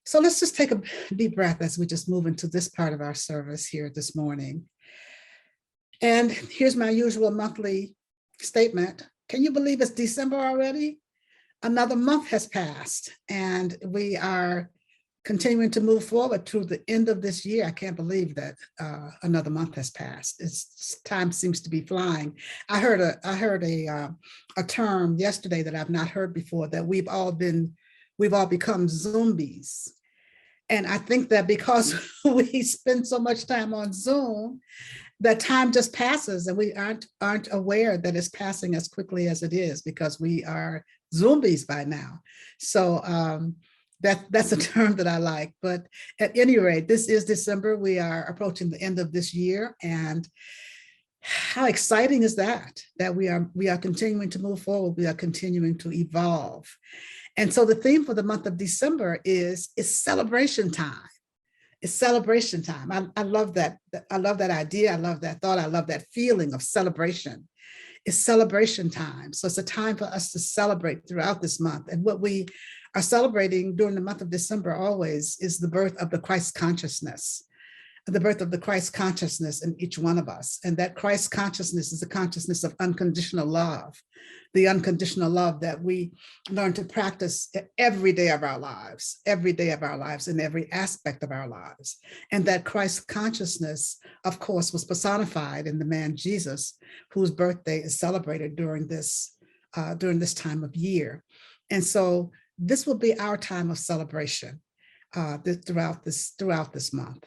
So let's just take a deep breath as we just move into this part of our service here this morning. And here's my usual monthly statement. Can you believe it's December already? Another month has passed and we are continuing to move forward through the end of this year. I can't believe that another month has passed. Time seems to be flying. I heard a term yesterday that I've not heard before, that we've all become zombies. And I think that because we spend so much time on Zoom, that time just passes and we aren't aware that it's passing as quickly as it is, because we are zombies by now. So that's a term that I like. But at any rate, this is December. We are approaching the end of this year, and how exciting is that we are continuing to move forward. We are continuing to evolve. And so the theme for the month of December is celebration time. It's celebration time. I love that. I love that idea. I love that thought. I love that feeling of celebration. It's celebration time. So it's a time for us to celebrate throughout this month. And what we are celebrating during the month of December always is the birth of the Christ consciousness. The birth of the Christ consciousness in each one of us. And that Christ consciousness is a consciousness of unconditional love, the unconditional love that we learn to practice every day of our lives, in every aspect of our lives. And that Christ consciousness, of course, was personified in the man Jesus, whose birthday is celebrated during this time of year. And so this will be our time of celebration throughout this month.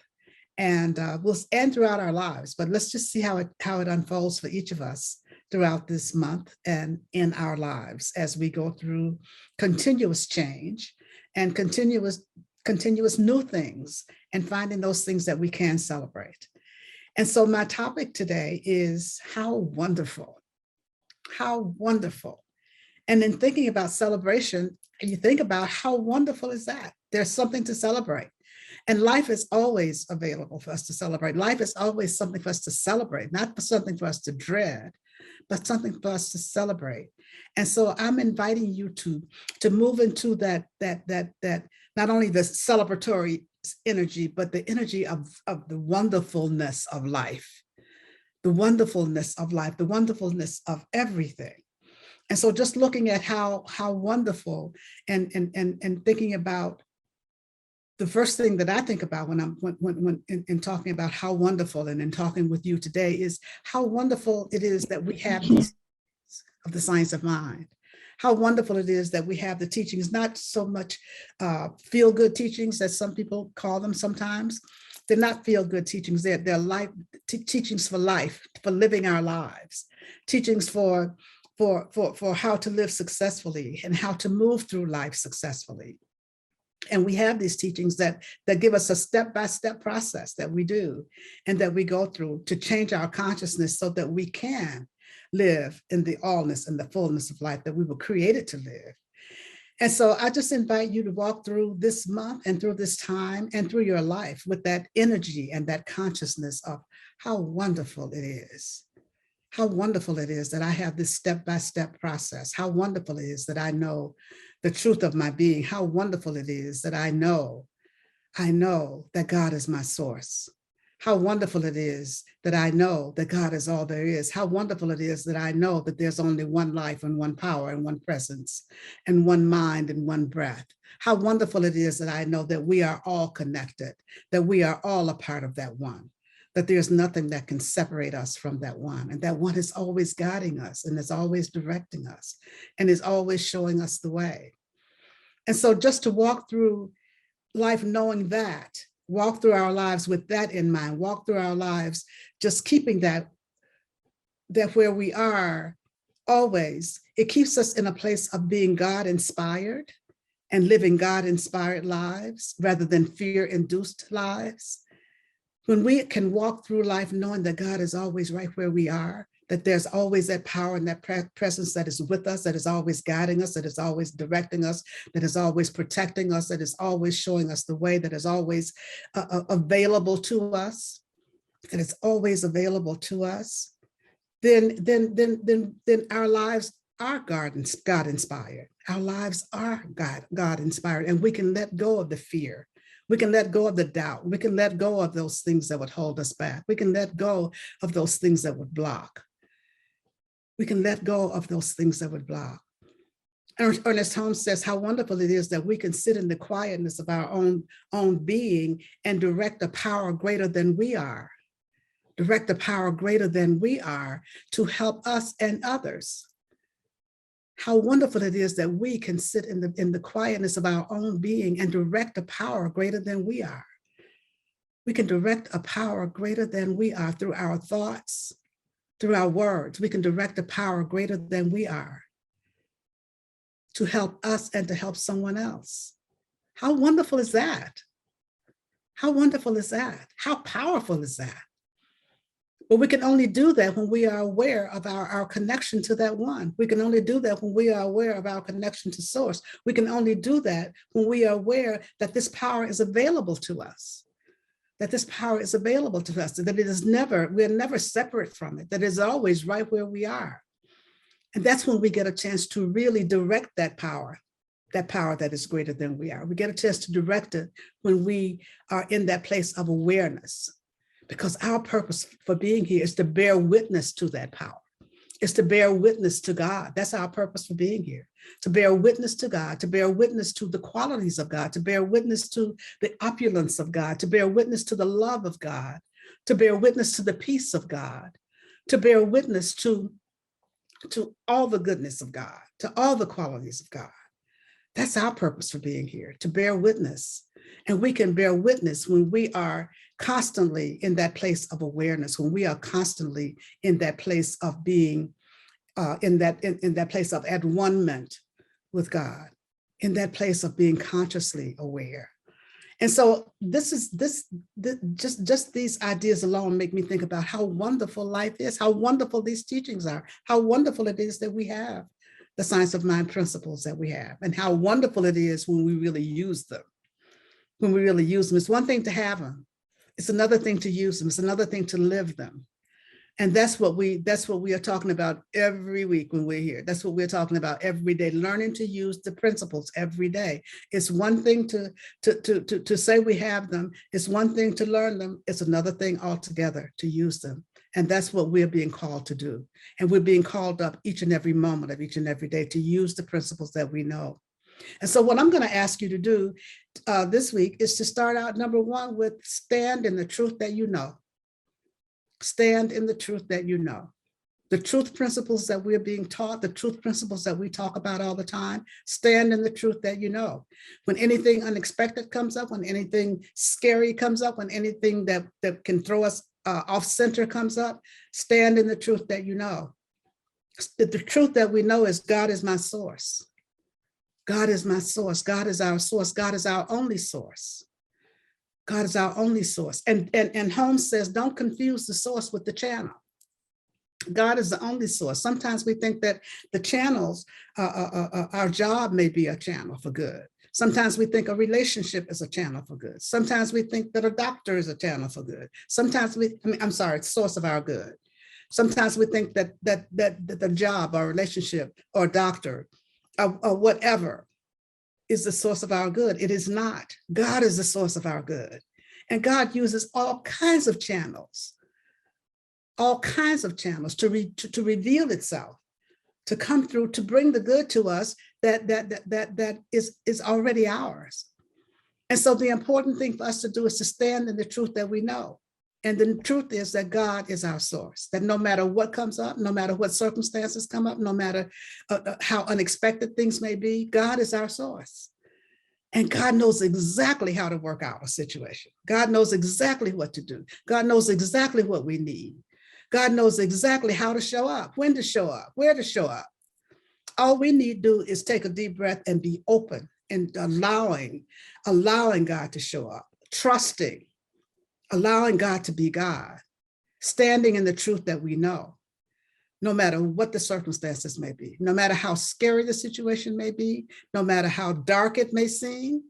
And we'll end throughout our lives, but let's just see how it unfolds for each of us throughout this month and in our lives as we go through continuous change and continuous new things, and finding those things that we can celebrate. And so my topic today is how wonderful, how wonderful. And in thinking about celebration, you think about how wonderful is that? There's something to celebrate. And life is always available for us to celebrate. Life is always something for us to celebrate, not for something for us to dread, but something for us to celebrate. And so I'm inviting you to move into that not only the celebratory energy, but the energy of the wonderfulness of life, the wonderfulness of life, the wonderfulness of everything. And so just looking at how wonderful and thinking about, the first thing that I think about when in talking about how wonderful, and in talking with you today, is how wonderful it is that we have these of the science of mind. How wonderful it is that we have the teachings, not so much feel-good teachings, as some people call them sometimes. They're not feel-good teachings. They're life teachings for life, for living our lives, teachings for how to live successfully and how to move through life successfully. And we have these teachings that give us a step-by-step process that we do and that we go through to change our consciousness so that we can live in the allness and the fullness of life that we were created to live. And so I just invite you to walk through this month and through this time and through your life with that energy and that consciousness of how wonderful it is. How wonderful it is that I have this step-by-step process. How wonderful it is that I know the truth of my being. How wonderful it is that I know that God is my source. How wonderful it is that I know that God is all there is. How wonderful it is that I know that there's only one life and one power and one presence and one mind and one breath. How wonderful it is that I know that we are all connected, that we are all a part of that one, that there's nothing that can separate us from that one, and that one is always guiding us and is always directing us and is always showing us the way. And so just to walk through life knowing that, walk through our lives with that in mind, walk through our lives just keeping that where we are always, it keeps us in a place of being God-inspired and living God-inspired lives rather than fear-induced lives. When we can walk through life knowing that God is always right where we are, that there's always that power and that presence that is with us, that is always guiding us, that is always directing us, that is always protecting us, that is always showing us the way, that is always available to us, that is always available to us, then our lives are God inspired. Our lives are God inspired, and we can let go of the fear. We can let go of the doubt. We can let go of those things that would hold us back. We can let go of those things that would block. We can let go of those things that would block. Ernest Holmes says how wonderful it is that we can sit in the quietness of our own being and direct a power greater than we are. Direct a power greater than we are to help us and others. How wonderful it is that we can sit in the quietness of our own being and direct a power greater than we are. We can direct a power greater than we are through our thoughts, through our words. We can direct a power greater than we are to help us and to help someone else. How wonderful is that? How wonderful is that? How powerful is that? But we can only do that when we are aware of our connection to that one. We can only do that when we are aware of our connection to source. We can only do that when we are aware that this power is available to us, that this power is available to us, that it is never, we're never separate from it, that it's always right where we are. And that's when we get a chance to really direct that power that is greater than we are. We get a chance to direct it when we are in that place of awareness, because our purpose for being here is to bear witness to that power. It's to bear witness to God. That's our purpose for being here, to bear witness to God, to bear witness to the qualities of God, to bear witness to the opulence of God, to bear witness to the love of God, to bear witness to the peace of God, to bear witness to all the goodness of God, to all the qualities of God. That's our purpose for being here, to bear witness. And we can bear witness when we are constantly in that place of awareness, when we are constantly in that place of being, in that place of at one-ment with God, in that place of being consciously aware. And so just these ideas alone make me think about how wonderful life is, how wonderful these teachings are, how wonderful it is that we have the science of mind principles that we have, and how wonderful it is when we really use them. When we really use them, it's one thing to have them. It's another thing to use them. It's another thing to live them. And that's what we are talking about every week when we're here. That's what we're talking about every day, learning to use the principles every day. It's one thing to say we have them. It's one thing to learn them. It's another thing altogether to use them. And that's what we're being called to do. And we're being called up each and every moment of each and every day to use the principles that we know. And so what I'm going to ask you to do this week is to start out, number one, with stand in the truth that you know. Stand in the truth that you know. The truth principles that we're being taught, the truth principles that we talk about all the time, stand in the truth that you know. When anything unexpected comes up, when anything scary comes up, when anything that can throw us off center comes up, stand in the truth that you know. The truth that we know is God is my source. God is my source. God is our source. God is our only source. God is our only source. And Holmes says, don't confuse the source with the channel. God is the only source. Sometimes we think that the channels, our job may be a channel for good. Sometimes we think a relationship is a channel for good. Sometimes we think that a doctor is a channel for good. Sometimes it's source of our good. Sometimes we think that the job or relationship or doctor or whatever is the source of our good. It is not. God is the source of our good. And God uses all kinds of channels to reveal itself, to come through, to bring the good to us that is already ours. And so the important thing for us to do is to stand in the truth that we know. And the truth is that God is our source, that no matter what comes up, no matter what circumstances come up, no matter how unexpected things may be, God is our source. And God knows exactly how to work out a situation. God knows exactly what to do. God knows exactly what we need. God knows exactly how to show up, when to show up, where to show up. All we need to do is take a deep breath and be open and allowing God to show up, trusting, allowing God to be God, standing in the truth that we know, no matter what the circumstances may be, no matter how scary the situation may be, no matter how dark it may seem.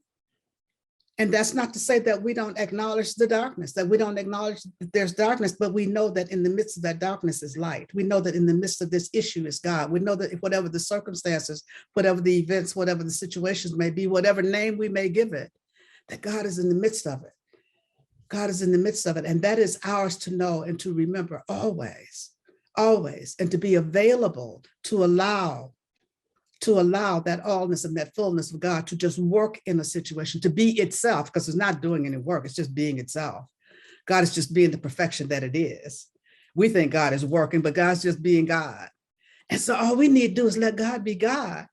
And that's not to say that we don't acknowledge the darkness, that we don't acknowledge that there's darkness, but we know that in the midst of that darkness is light. We know that in the midst of this issue is God. We know that whatever the circumstances, whatever the events, whatever the situations may be, whatever name we may give it, that God is in the midst of it. God is in the midst of it. And that is ours to know and to remember always, always, and to be available to allow that allness and that fullness of God to just work in a situation, to be itself, because it's not doing any work, it's just being itself. God is just being the perfection that it is. We think God is working, but God's just being God. And so all we need to do is let God be God.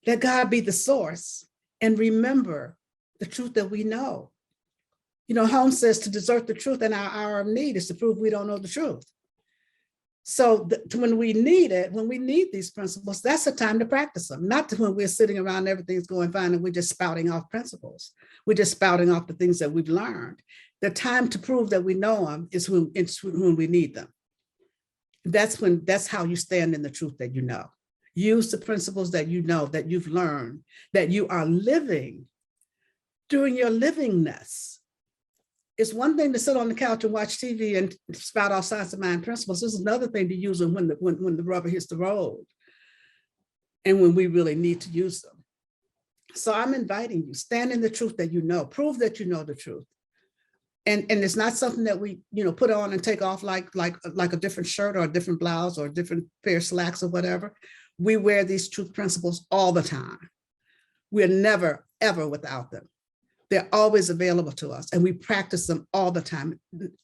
Let God be the source and remember the truth that we know. You know, Holmes says to desert the truth in our hour of need is to prove we don't know the truth. So when we need it, when we need these principles, that's the time to practice them, not when we're sitting around and everything's going fine and we're just spouting off principles. We're just spouting off the things that we've learned. The time to prove that we know them is when we need them. That's how you stand in the truth that you know. Use the principles that you know, that you've learned, that you are living during your livingness. It's one thing to sit on the couch and watch TV and spout off science of mind principles. This is another thing to use them when the rubber hits the road and when we really need to use them. So I'm inviting you, stand in the truth that you know, prove that you know the truth. And it's not something that we, put on and take off like a different shirt or a different blouse or a different pair of slacks or whatever. We wear these truth principles all the time. We're never, ever without them. They're always available to us and we practice them all the time.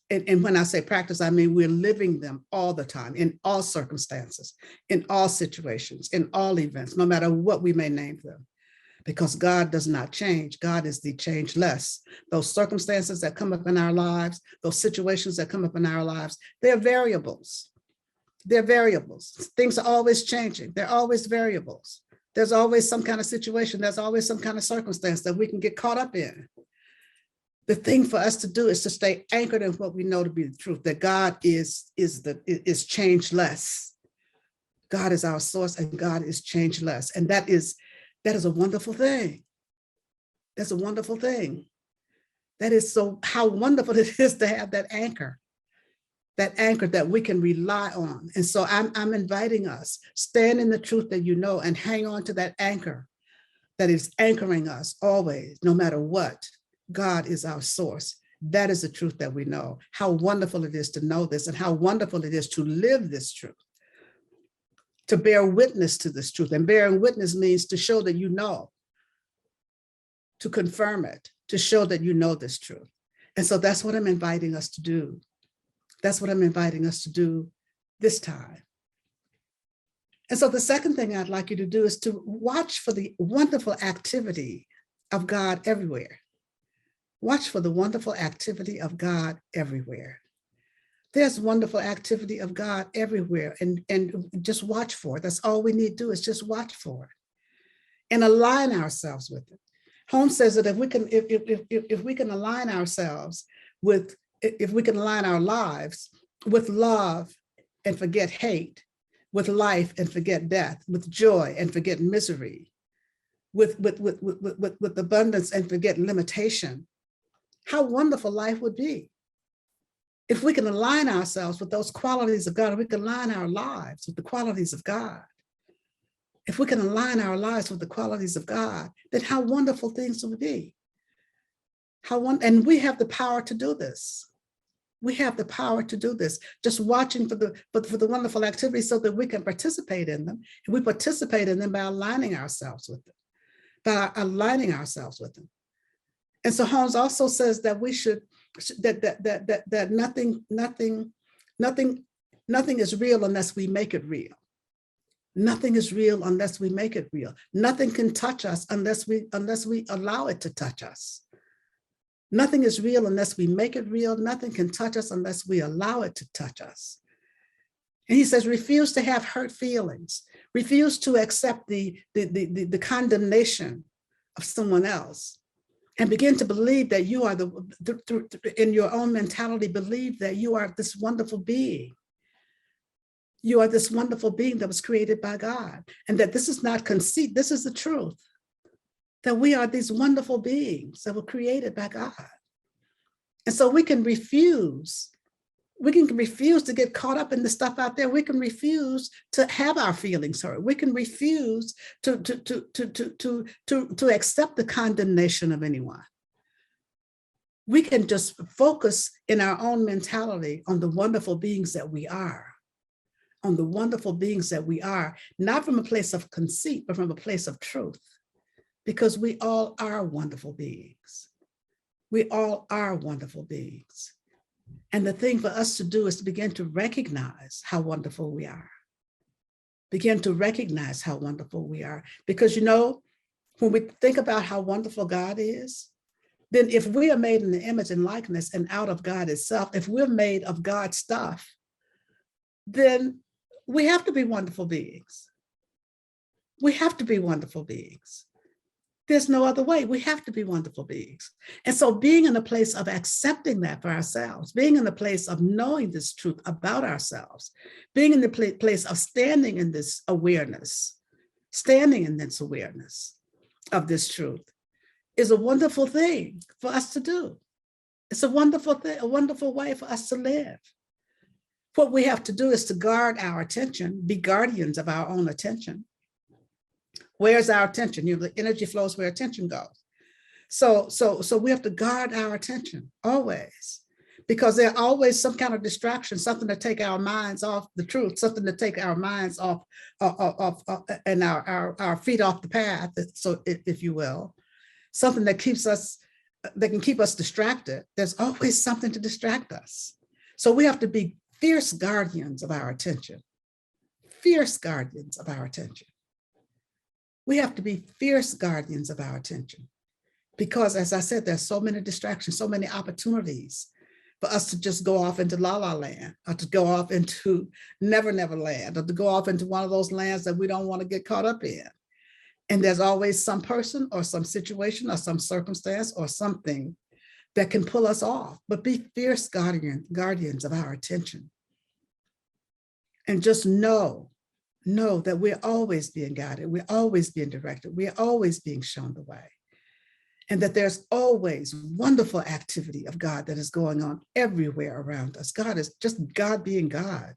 And when I say practice, I mean, we're living them all the time in all circumstances, in all situations, in all events, no matter what we may name them, because God does not change. God is the changeless. Those circumstances that come up in our lives, those situations that come up in our lives, they're variables. They're variables. Things are always changing. They're always variables. There's always some kind of situation. There's always some kind of circumstance that we can get caught up in. The thing for us to do is to stay anchored in what we know to be the truth, that God is changeless. God is our source and God is changeless. And that is a wonderful thing. That's a wonderful thing. That is so how wonderful it is to have that anchor that we can rely on. And so I'm inviting us, stand in the truth that you know and hang on to that anchor that is anchoring us always, no matter what. God is our source. That is the truth that we know. How wonderful it is to know this and how wonderful it is to live this truth, to bear witness to this truth. And bearing witness means to show that you know, to confirm it, to show that you know this truth. And so that's what I'm inviting us to do. That's what I'm inviting us to do this time. And so the second thing I'd like you to do is to watch for the wonderful activity of God everywhere. Watch for the wonderful activity of God everywhere. There's wonderful activity of God everywhere, and just watch for it. That's all we need to do is just watch for it and align ourselves with it. Holmes says that if we can align ourselves with, if we can align our lives with love and forget hate, with life and forget death, with joy and forget misery, with abundance and forget limitation, how wonderful life would be. If we can align ourselves with those qualities of God, if we can align our lives with the qualities of God, if we can align our lives with the qualities of God, then how wonderful things would be. And we have the power to do this. We have the power to do this, just watching for the wonderful activities so that we can participate in them. And we participate in them by aligning ourselves with them, And so Holmes also says that we should, that nothing is real unless we make it real. Nothing is real unless we make it real. Nothing can touch us unless we allow it to touch us. Nothing is real unless we make it real. Nothing can touch us unless we allow it to touch us. And he says, refuse to have hurt feelings. Refuse to accept the condemnation of someone else. And begin to believe that you are in your own mentality, believe that you are this wonderful being. You are this wonderful being that was created by God. And that this is not conceit, this is the truth. that we are these wonderful beings that were created by God. And so we can refuse to get caught up in the stuff out there. We can refuse to have our feelings hurt. We can refuse to accept the condemnation of anyone. We can just focus in our own mentality on the wonderful beings that we are, on the wonderful beings that we are, not from a place of conceit, but from a place of truth, because we all are wonderful beings. We all are wonderful beings. And the thing for us to do is to begin to recognize how wonderful we are. Begin to recognize how wonderful we are. Because, you know, when we think about how wonderful God is, then if we are made in the image and likeness and out of God itself, if we're made of God's stuff, then we have to be wonderful beings. We have to be wonderful beings. There's no other way. We have to be wonderful beings. And so being in a place of accepting that for ourselves, being in the place of knowing this truth about ourselves, being in the place of standing in this awareness of this truth is a wonderful thing for us to do. It's a wonderful thing, a wonderful way for us to live. What we have to do is to guard our attention, be guardians of our own attention. Where's our attention? You know, the energy flows where attention goes. So we have to guard our attention always, because there's always some kind of distraction, something to take our minds off the truth, something to take our minds off and our feet off the path, so if you will, something that can keep us distracted. There's always something to distract us. So we have to be fierce guardians of our attention, fierce guardians of our attention. We have to be fierce guardians of our attention because, as I said, there's so many distractions, so many opportunities for us to just go off into la la land, or to go off into never never land, or to go off into one of those lands that we don't want to get caught up in. And there's always some person or some situation or some circumstance or something that can pull us off. But be fierce guardians of our attention. And just know that we're always being guided, we're always being directed, we're always being shown the way. And that there's always wonderful activity of God that is going on everywhere around us. God is just God being God.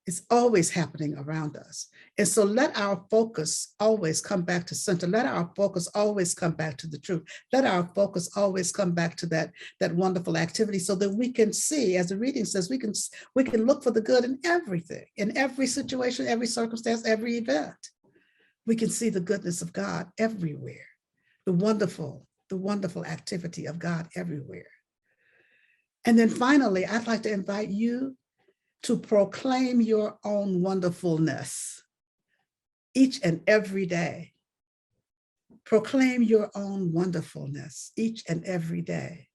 It's always happening around us. And so let our focus always come back to center. Let our focus always come back to the truth. Let our focus always come back to that wonderful activity, so that we can see, as the reading says, we can look for the good in everything, in every situation, every circumstance, every event. We can see the goodness of God everywhere, the wonderful activity of God everywhere. And then finally, I'd like to invite you to proclaim your own wonderfulness each and every day. Proclaim your own wonderfulness each and every day.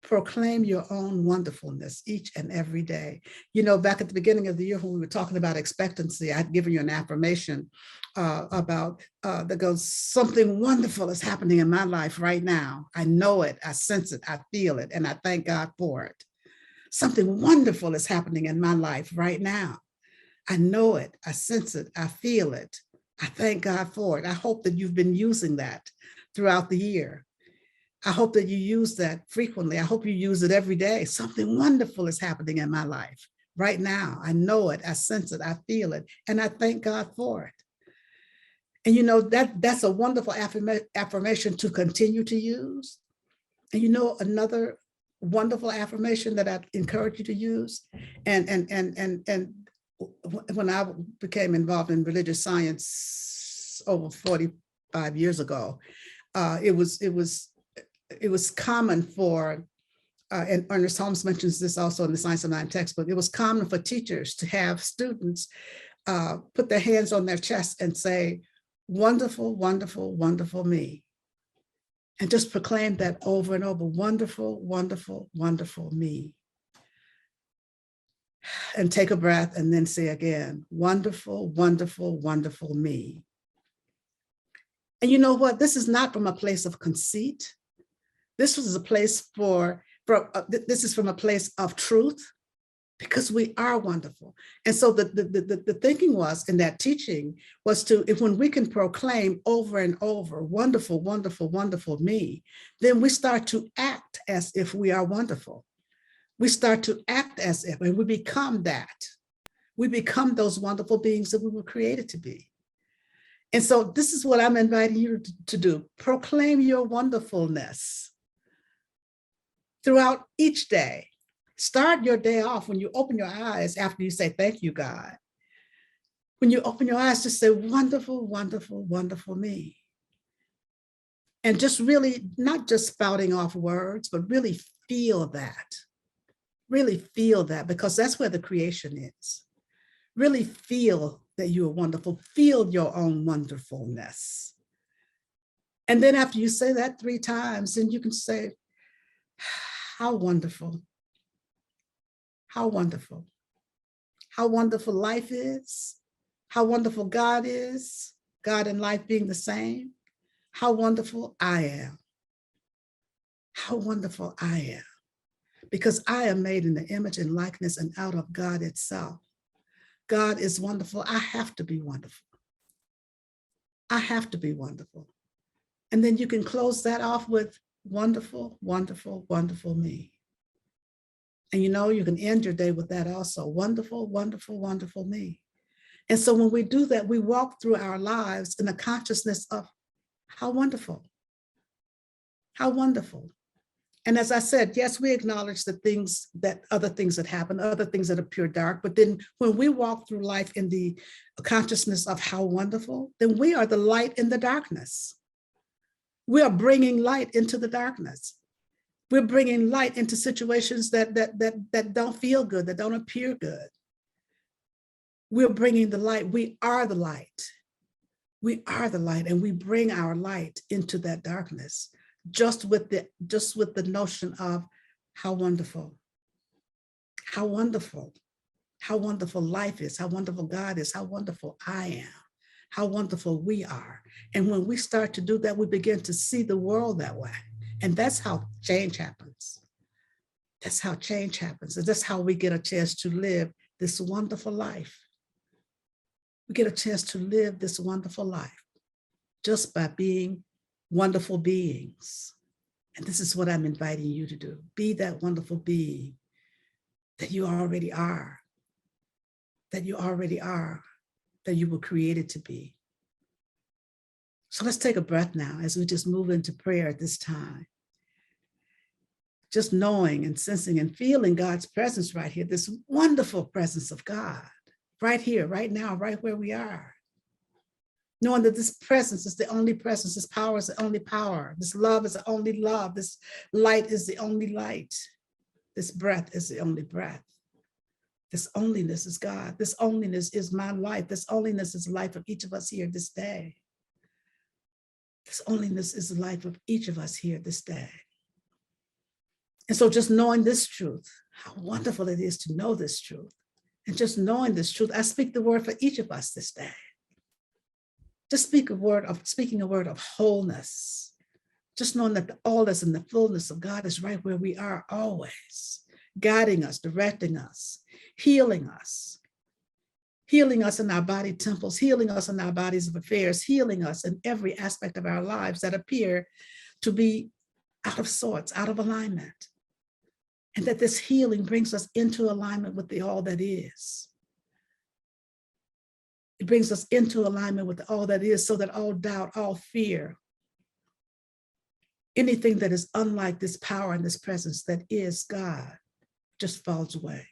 Proclaim your own wonderfulness each and every day. You know, back at the beginning of the year when we were talking about expectancy, I'd given you an affirmation about that goes, something wonderful is happening in my life right now. I know it, I sense it, I feel it, and I thank God for it. Something wonderful is happening in my life right now. I know it, I sense it, I feel it. I thank God for it. I hope that you've been using that throughout the year. I hope that you use that frequently. I hope you use it every day. Something wonderful is happening in my life right now. I know it, I sense it, I feel it, and I thank God for it. And you know, that's a wonderful affirmation to continue to use. And you know, another wonderful affirmation that I encourage you to use, and when I became involved in religious science over 45 years ago, it was common for, and Ernest Holmes mentions this also in the Science of Mind textbook, it was common for teachers to have students put their hands on their chest and say, wonderful, wonderful, wonderful me. And just proclaim that over and over, wonderful, wonderful, wonderful me. And take a breath and then say again, wonderful, wonderful, wonderful me. And you know what? This is not from a place of conceit. This is a place this is from a place of truth. because we are wonderful. And so the thinking was in that teaching was to, if when we can proclaim over and over, wonderful, wonderful, wonderful me, then we start to act as if we are wonderful. We start to act as if, and we become that. We become those wonderful beings that we were created to be. And so this is what I'm inviting you to do. Proclaim your wonderfulness throughout each day. Start your day off when you open your eyes after you say, thank you, God. When you open your eyes, just say, wonderful, wonderful, wonderful me. And just really, not just spouting off words, but really feel that. Really feel that, because that's where the creation is. Really feel that you are wonderful. Feel your own wonderfulness. And then after you say that 3 times, then you can say, how wonderful. How wonderful. How wonderful life is. How wonderful God is. God and life being the same. How wonderful I am. How wonderful I am. Because I am made in the image and likeness and out of God itself. God is wonderful. I have to be wonderful. I have to be wonderful. And then you can close that off with wonderful, wonderful, wonderful me. And you can end your day with that also. Wonderful, wonderful, wonderful me. And so when we do that, we walk through our lives in the consciousness of how wonderful. How wonderful. And as I said, yes, we acknowledge other things that happen, other things that appear dark. But then when we walk through life in the consciousness of how wonderful, then we are the light in the darkness. We are bringing light into the darkness. We're bringing light into situations that don't feel good, that don't appear good. We're bringing the light. We are the light. We are the light, and we bring our light into that darkness. Just with the notion of how wonderful life is, how wonderful God is, how wonderful I am, how wonderful we are. And when we start to do that, we begin to see the world that way. And that's how change happens. That's how change happens. And that's how we get a chance to live this wonderful life. We get a chance to live this wonderful life just by being wonderful beings. And this is what I'm inviting you to do. Be that wonderful being that you already are, that you were created to be. So let's take a breath now as we just move into prayer at this time. Just knowing and sensing and feeling God's presence right here, this wonderful presence of God, right here, right now, right where we are. Knowing that this presence is the only presence, this power is the only power, this love is the only love, this light is the only light, this breath is the only breath. This onlyness is God. This onlyness is my life. This onlyness is the life of each of us here this day. This onlyness is the life of each of us here this day. And so just knowing this truth, how wonderful it is to know this truth. And just knowing this truth, I speak the word for each of us this day. Just speaking a word of wholeness. Just knowing that the allness and the fullness of God is right where we are always, guiding us, directing us, healing us in our body temples, healing us in our bodies of affairs, healing us in every aspect of our lives that appear to be out of sorts, out of alignment. And that this healing brings us into alignment with the all that is. It brings us into alignment with all that is, so that all doubt, all fear, anything that is unlike this power and this presence that is God just falls away.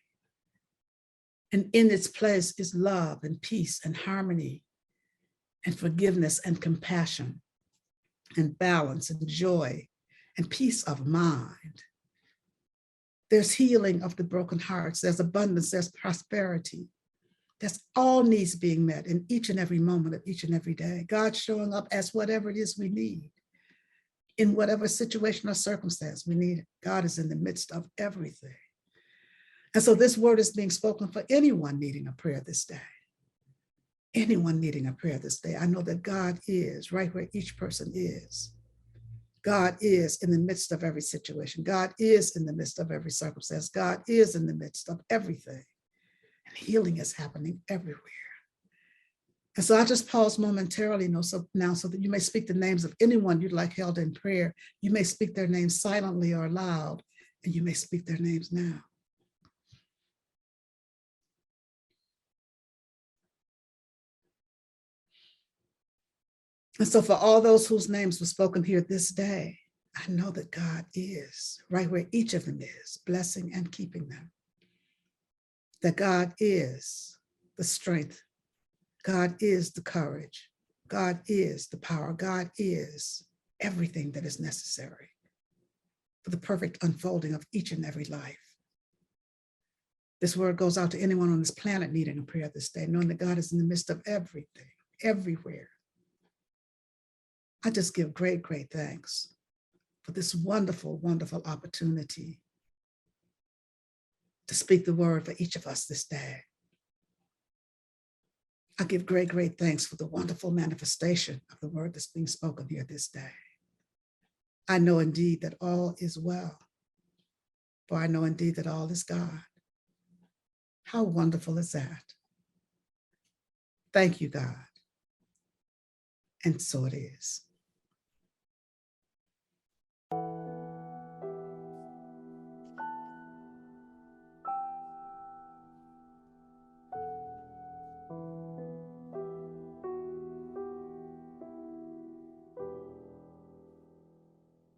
And in its place is love and peace and harmony and forgiveness and compassion and balance and joy and peace of mind. There's healing of the broken hearts. There's abundance, there's prosperity. That's all needs being met in each and every moment of each and every day. God showing up as whatever it is we need. In whatever situation or circumstance we need it. God is in the midst of everything. And so this word is being spoken for anyone needing a prayer this day. Anyone needing a prayer this day. I know that God is right where each person is. God is in the midst of every situation. God is in the midst of every circumstance. God is in the midst of everything. And healing is happening everywhere. And so I just pause momentarily now so that you may speak the names of anyone you'd like held in prayer. You may speak their names silently or loud, and you may speak their names now. And so for all those whose names were spoken here this day, I know that God is right where each of them is, blessing and keeping them. That God is the strength. God is the courage. God is the power. God is everything that is necessary for the perfect unfolding of each and every life. This word goes out to anyone on this planet needing a prayer this day, knowing that God is in the midst of everything, everywhere. I just give great, great thanks for this wonderful, wonderful opportunity to speak the word for each of us this day. I give great, great thanks for the wonderful manifestation of the word that's being spoken here this day. I know indeed that all is well, for I know indeed that all is God. How wonderful is that? Thank you, God. And so it is.